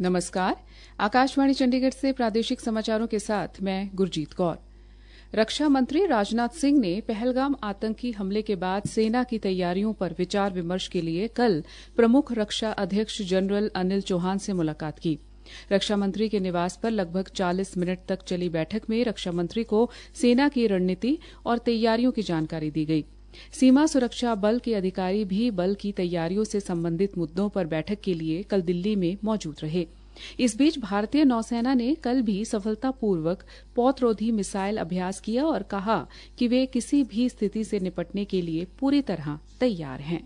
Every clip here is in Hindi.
नमस्कार। आकाशवाणी चंडीगढ़ से प्रादेशिक समाचारों के साथ मैं गुरजीत कौर। रक्षा मंत्री राजनाथ सिंह ने पहलगाम आतंकी हमले के बाद सेना की तैयारियों पर विचार विमर्श के लिए कल प्रमुख रक्षा अध्यक्ष जनरल अनिल चौहान से मुलाकात की। रक्षा मंत्री के निवास पर लगभग 40 मिनट तक चली बैठक में रक्षा मंत्री को सेना की रणनीति और तैयारियों की जानकारी दी गई। सीमा सुरक्षा बल के अधिकारी भी बल की तैयारियों से संबंधित मुद्दों पर बैठक के लिए कल दिल्ली में मौजूद रहे। इस बीच भारतीय नौसेना ने कल भी सफलतापूर्वक पौधरोधी मिसाइल अभ्यास किया और कहा कि वे किसी भी स्थिति से निपटने के लिए पूरी तरह तैयार हैं।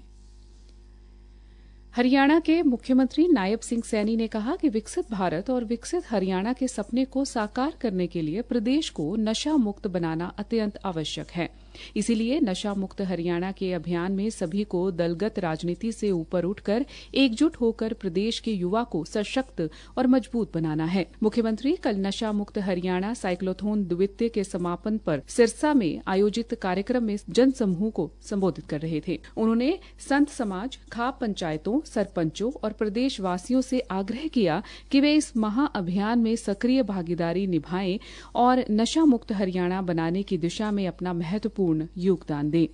हरियाणा के मुख्यमंत्री नायब सिंह सैनी ने कहा कि विकसित भारत और विकसित हरियाणा के सपने को साकार करने के लिए प्रदेश को नशा मुक्त बनाना अत्यंत आवश्यक है। इसीलिए नशा मुक्त हरियाणा के अभियान में सभी को दलगत राजनीति से ऊपर उठकर एकजुट होकर प्रदेश के युवा को सशक्त और मजबूत बनाना है। मुख्यमंत्री कल नशा मुक्त हरियाणा साइक्लोथॉन द्वितीय के समापन पर सिरसा में आयोजित कार्यक्रम में जनसमूह को संबोधित कर रहे थे। उन्होंने संत समाज, खाप पंचायतों, सरपंचों और प्रदेशवासियों से आग्रह किया कि वे इस महाअभियान में सक्रिय भागीदारी निभाएं और नशा मुक्त हरियाणा बनाने की दिशा में अपना महत्वपूर्ण योगदान दें।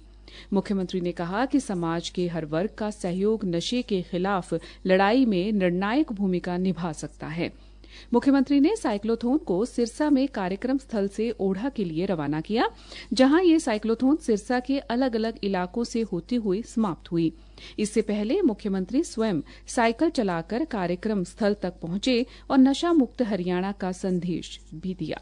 मुख्यमंत्री ने कहा कि समाज के हर वर्ग का सहयोग नशे के खिलाफ लड़ाई में निर्णायक भूमिका निभा सकता है। मुख्यमंत्री ने साइक्लोथॉन को सिरसा में कार्यक्रम स्थल से ओढ़ा के लिए रवाना किया, जहां ये साइक्लोथॉन सिरसा के अलग अलग इलाकों से होती हुई समाप्त हुई। इससे पहले मुख्यमंत्री स्वयं साइकिल चलाकर कार्यक्रम स्थल तक पहुंचे और नशा मुक्त हरियाणा का संदेश भी दिया।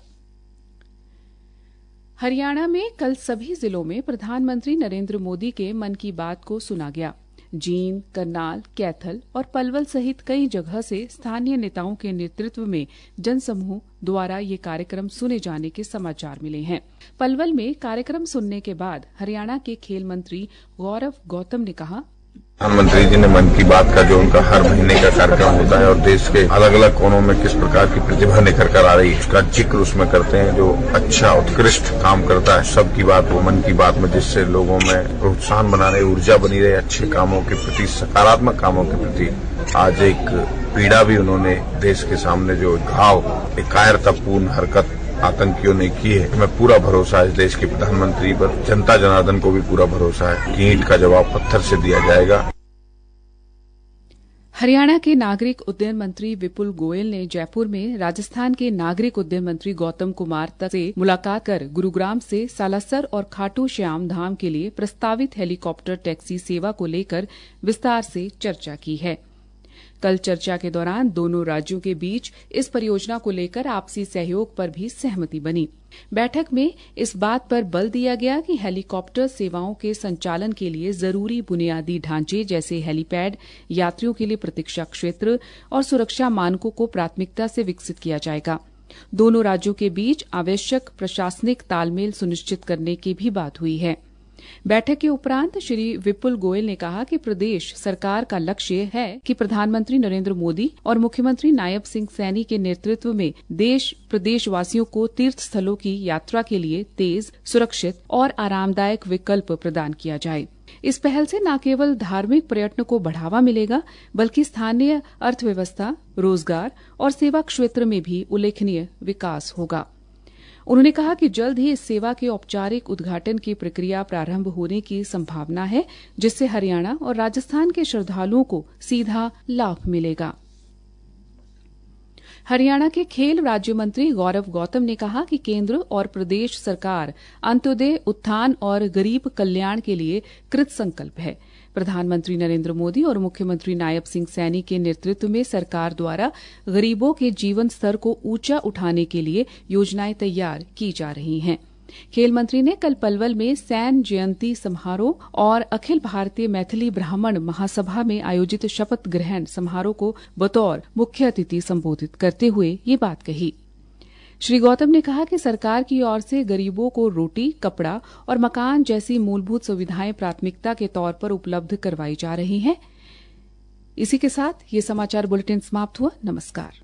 हरियाणा में कल सभी जिलों में प्रधानमंत्री नरेंद्र मोदी के मन की बात को सुना गया। जींद, करनाल, कैथल और पलवल सहित कई जगह से स्थानीय नेताओं के नेतृत्व में जनसमूह द्वारा ये कार्यक्रम सुने जाने के समाचार मिले हैं। पलवल में कार्यक्रम सुनने के बाद हरियाणा के खेल मंत्री गौरव गौतम ने कहा, प्रधानमंत्री जी ने मन की बात का जो उनका हर महीने का कार्यक्रम होता है और देश के अलग अलग कोनों में किस प्रकार की प्रतिभा निखर कर आ रही है उसका जिक्र उसमें करते हैं। जो अच्छा उत्कृष्ट काम करता है सबकी बात वो मन की बात में, जिससे लोगों में प्रोत्साहन बनाने, ऊर्जा बनी रहे अच्छे कामों के प्रति, सकारात्मक कामों के प्रति। आज एक पीड़ा भी उन्होंने देश के सामने जो घाव, एक कायरतापूर्ण हरकत आतंकियों ने की है, हमें पूरा भरोसा है इस देश के प्रधानमंत्री पर, जनता जनार्दन को भी पूरा भरोसा है कि ईंट का जवाब पत्थर से दिया जाएगा। हरियाणा के नागरिक उड्डयन मंत्री विपुल गोयल ने जयपुर में राजस्थान के नागरिक उड्डयन मंत्री गौतम कुमार तक से मुलाकात कर गुरुग्राम से सालासर और खाटू श्याम धाम के लिए प्रस्तावित हेलीकॉप्टर टैक्सी सेवा को लेकर विस्तार से चर्चा की है। कल चर्चा के दौरान दोनों राज्यों के बीच इस परियोजना को लेकर आपसी सहयोग पर भी सहमति बनी। बैठक में इस बात पर बल दिया गया कि हेलीकॉप्टर सेवाओं के संचालन के लिए जरूरी बुनियादी ढांचे जैसे हेलीपैड, यात्रियों के लिए प्रतीक्षा क्षेत्र और सुरक्षा मानकों को प्राथमिकता से विकसित किया जाएगा। दोनों राज्यों के बीच आवश्यक प्रशासनिक तालमेल सुनिश्चित करने की भी बात हुई है। बैठक के उपरांत श्री विपुल गोयल ने कहा कि प्रदेश सरकार का लक्ष्य है कि प्रधानमंत्री नरेंद्र मोदी और मुख्यमंत्री नायब सिंह सैनी के नेतृत्व में देश प्रदेशवासियों को तीर्थ स्थलों की यात्रा के लिए तेज, सुरक्षित और आरामदायक विकल्प प्रदान किया जाए। इस पहल से न केवल धार्मिक पर्यटन को बढ़ावा मिलेगा बल्कि स्थानीय अर्थव्यवस्था, रोजगार और सेवा क्षेत्र में भी उल्लेखनीय विकास होगा। उन्होंने कहा कि जल्द ही इस सेवा के औपचारिक उद्घाटन की प्रक्रिया प्रारंभ होने की संभावना है, जिससे हरियाणा और राजस्थान के श्रद्धालुओं को सीधा लाभ मिलेगा। हरियाणा के खेल राज्य मंत्री गौरव गौतम ने कहा कि केंद्र और प्रदेश सरकार अंत्योदय, उत्थान और गरीब कल्याण के लिए कृत संकल्प है। प्रधानमंत्री नरेंद्र मोदी और मुख्यमंत्री नायब सिंह सैनी के नेतृत्व में सरकार द्वारा गरीबों के जीवन स्तर को ऊंचा उठाने के लिए योजनाएं तैयार की जा रही हैं। खेल मंत्री ने कल पलवल में सैन जयंती समारोह और अखिल भारतीय मैथिली ब्राह्मण महासभा में आयोजित शपथ ग्रहण समारोह को बतौर मुख्य अतिथि संबोधित करते हुए ये बात कही। श्री गौतम ने कहा कि सरकार की ओर से गरीबों को रोटी, कपड़ा और मकान जैसी मूलभूत सुविधाएं प्राथमिकता के तौर पर उपलब्ध करवाई जा रही हैं। इसी के साथ ये समाचार बुलेटिन समाप्त हुआ। नमस्कार।